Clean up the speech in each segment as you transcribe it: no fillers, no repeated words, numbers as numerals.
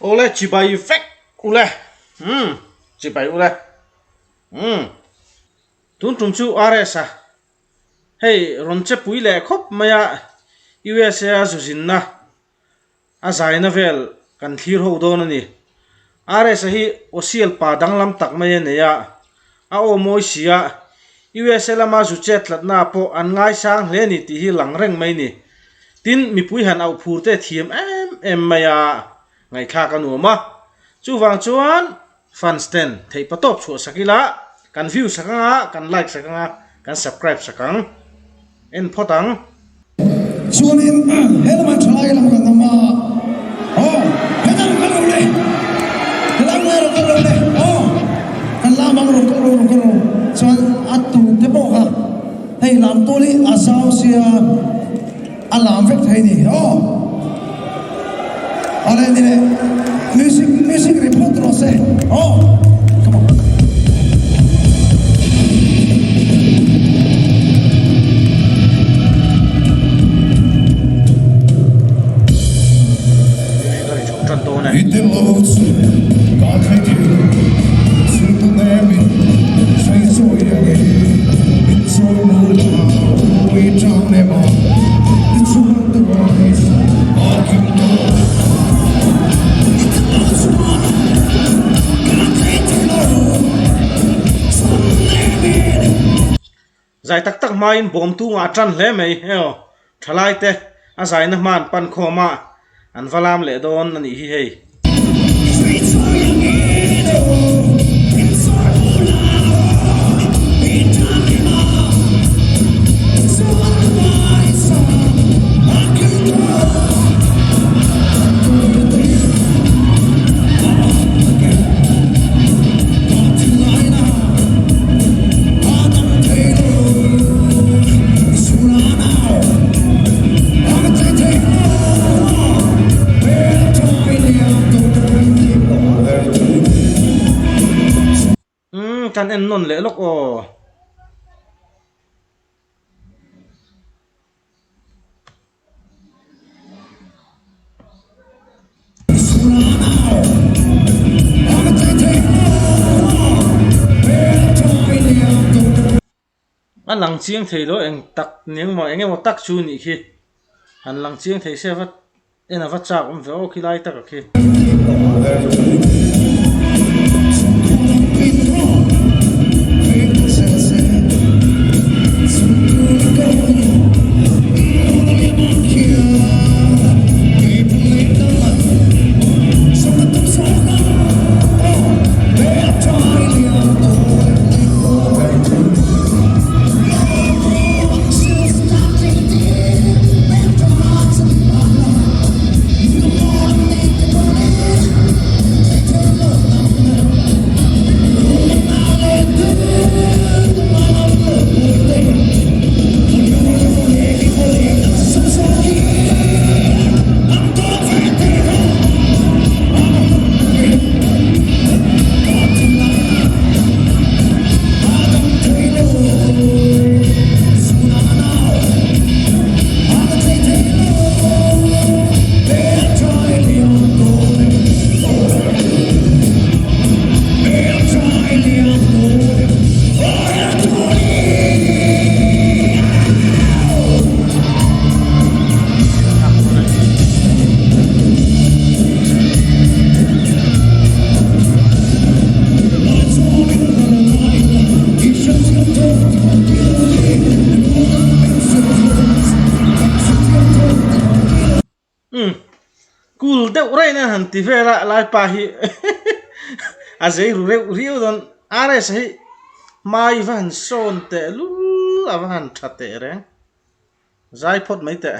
Ole chibai fek ule. Chibai ule. Tun chu aresa. Hey, ronche puile khop maya USA azujinna. Azai na vel kan thlir ho do na ni. Aresa hi osiel padang lam tak maya ne ya. A o moi sia USA lama zu chet lat na po an ngai sang hle ni ti hi langreng mai ni. Tin mi pui han au phur te thiam em maya ngai kha kan uma chu wang chuan fan stand thei patop chu sakila kan view sakanga kan like sakanga kan subscribe sakang en photang chuanin helman thlai lam kan ma hedan kan le hedan ro kan le kan la mang ro chuan atu te bo ha hei lam to li asau sia alam vek thai ni ale ni music report ro se come on Ite loads ga khai thi su tu ne mi sai so ya ge in so no we chang ne ma in so the boys walking down zai tak tak main bom tu nga tran hle mai heo thalai te a zai na man pan khoma an valam le don ani hi hei kan en non le lok o an lang chiang thei lo eng tak niang mo enge mo tak chu ni khi an lang chiang thei se vat ena vat cha om ve o khi lai tak khi cool deuh raina han ti vela lai pa hi azai ru riu don are sai mai van son te lu avan thate re zai phot mai te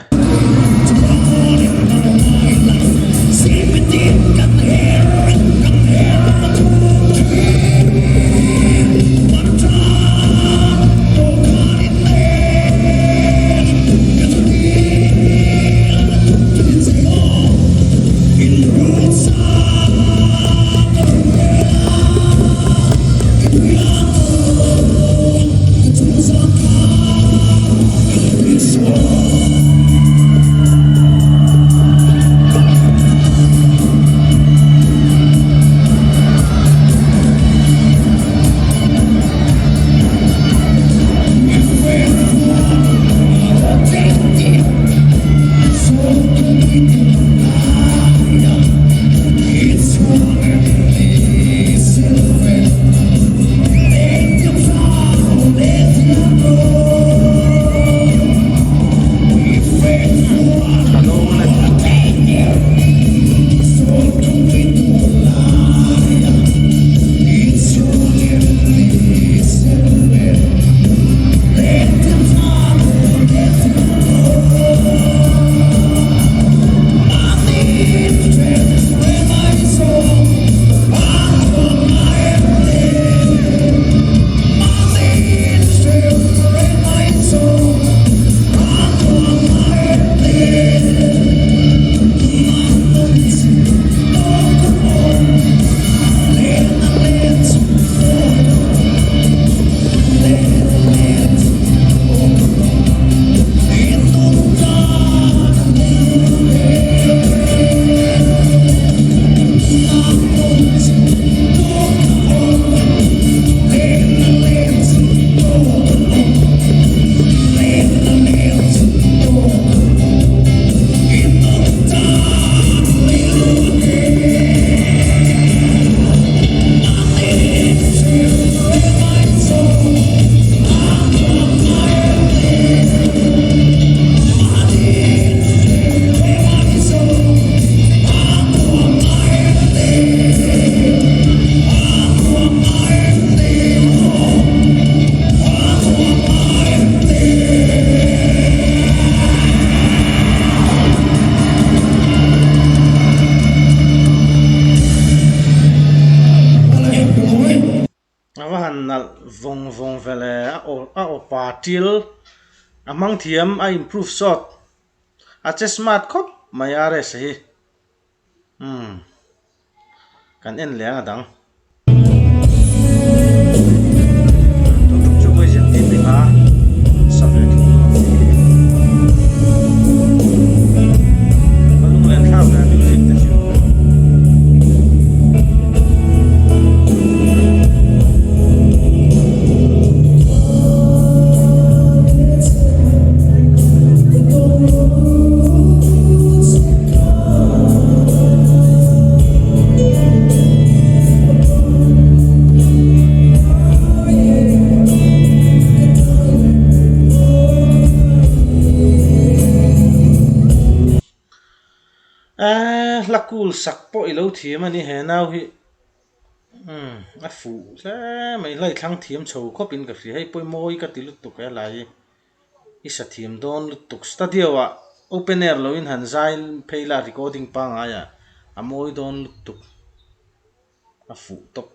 vong vele a opa til amang thiam a improve shot a che smart khop mai are se hi kan en le adang chu mai jen tin ha savek balung len thau na music ta chu lakul sakpo ilo thiam ani he nau hi a fu hle mai lai thlang thiam chho khopin ka hri hei poimoi ka tilut tu ka lai i sa thiam don lut tuk stadio wa open air lo in han zain pheila recording pa nga ya amoi don lut tuk a fu tok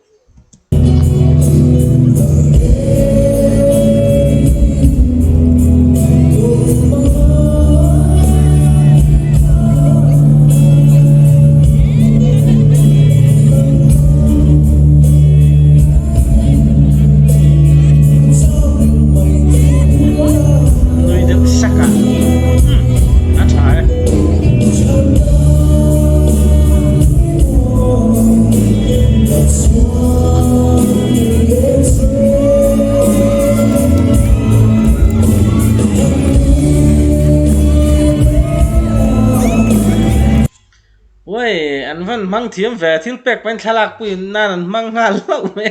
mang thiam về thil pek pen thalak puin nan mang ngal lo me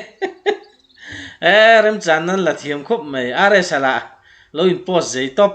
rem chan nan la thiam khop mai are sala lo in post zai top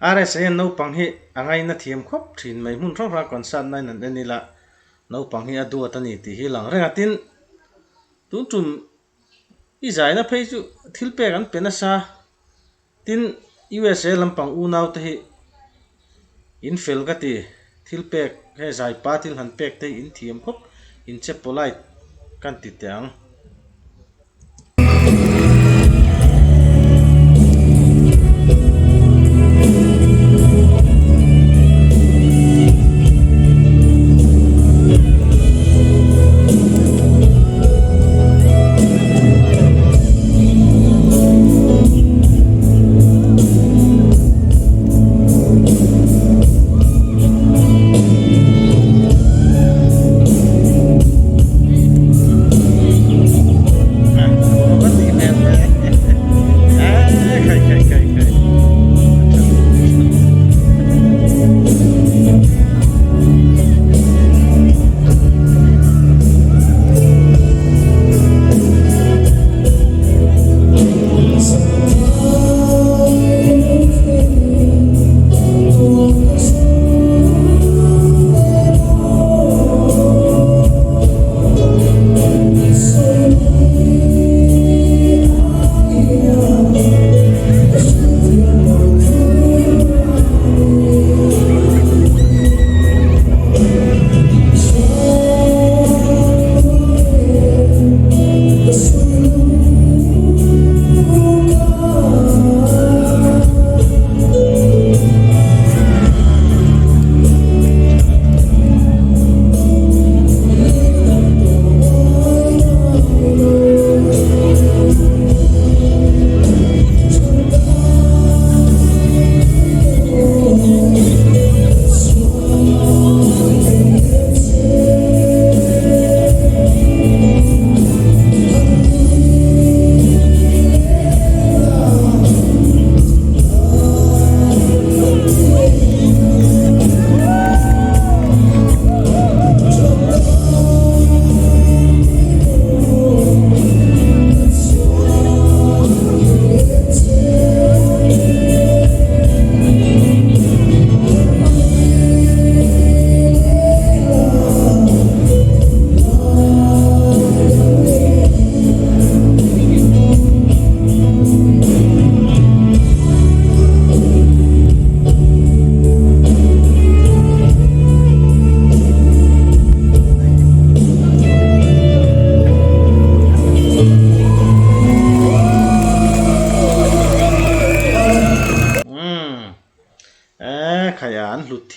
are se no pang hi angai na thiam khop thin mai mun thong ra concert nai nan ani la no pang hi adu atani ti hi lang renga tin tun tum i zai na phei chu thil pe kan pena sa tin USA lampang u nau te hi in fel ka ti thil pek he zai pa thil han pek te in thiam khop in che polite kan ti tang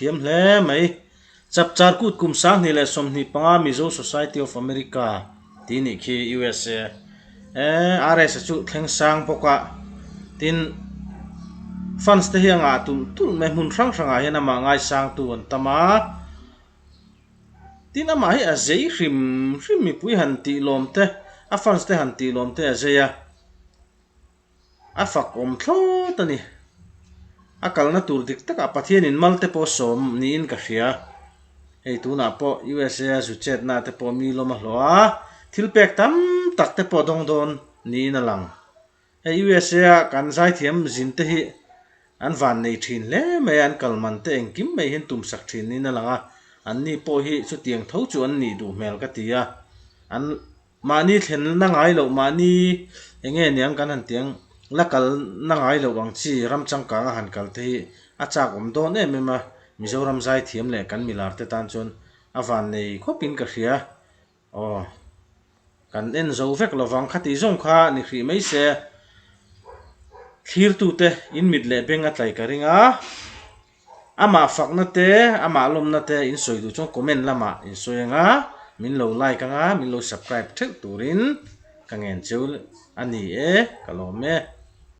thiam hle mai chap char kut kum sang ni le som ni panga Mizo Society of America ti ni khi USA RS chu thleng sang poka tin fans te hianga tul me mun rang ranga hian ama ngai sang tu an tama tin ama hi Azai hrim mi pui han ti lom te a fans te han ti lom te Azai a fak om thlo tani akal na tur dik taka pathian in mal te po som ni in ka hria hei tu na po USA zu chet na te po mi loma hloa thilpek tam tak te po dong don ni na lang hei USA kan zai thiam zin te hi an van nei thin le mai an kalman te engkim mai hin tum sak thin ni na langa an ni po hi chu tiang tho chu an ni du mel ka tia an mani thlen na ngai lo mani enge niang kan han tiang lakal na ngai lo wang chi ram chang ka han kal te a chak om don em ema Mizoram zai thiam le kan milar te tan chon awan nei khopin ka hria kan en zo vek lowang khati zong kha ni hri mai se thlir tu te in mit le benga tlai ka ringa ama fakna te ama lomna te in soi du chong comment lama in soyenga min lo like anga min lo subscribe thel turin ka ngen cheu ani kalome